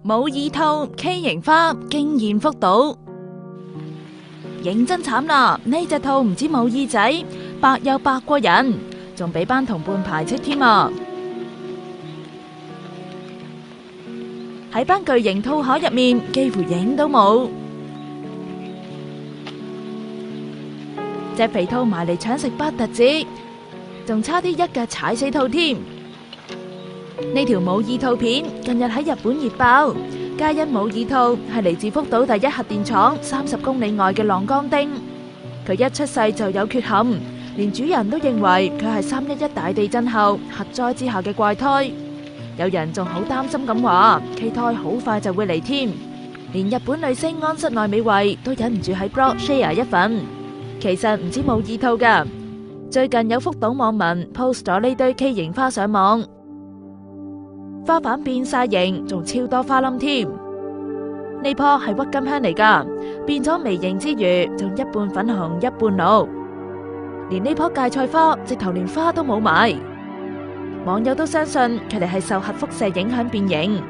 冇耳兔、畸形花驚現福島，認真慘啦！呢隻兔唔止冇耳仔，白又白過人，仲俾班同伴排斥添啊！喺班巨型兔海入面，幾乎影都冇。隻肥兔埋嚟搶食不特止，仲差啲一腳踩死兔添。呢條冇耳兔片近日喺日本熱爆，皆因冇耳兔係嚟自福島第一核電廠30公里外嘅浪江町。佢一出世就有缺陷，連主人都認為佢係311大地震後核災之下嘅怪胎。有人仲好擔心咁話，畸胎好快就會嚟添。連日本女星安室奈美惠都忍唔住喺 blog share 一份。其實唔止冇耳兔噶，最近有福島網民 post 咗呢堆畸形花上網，花瓣變晒形，仲超多花冧添。呢棵係鬱金香嚟噶，變咗微型之餘，仲一半粉紅一半綠。連呢棵芥菜花直頭連花都冇埋，網友都相信佢哋係受核輻射影響變形。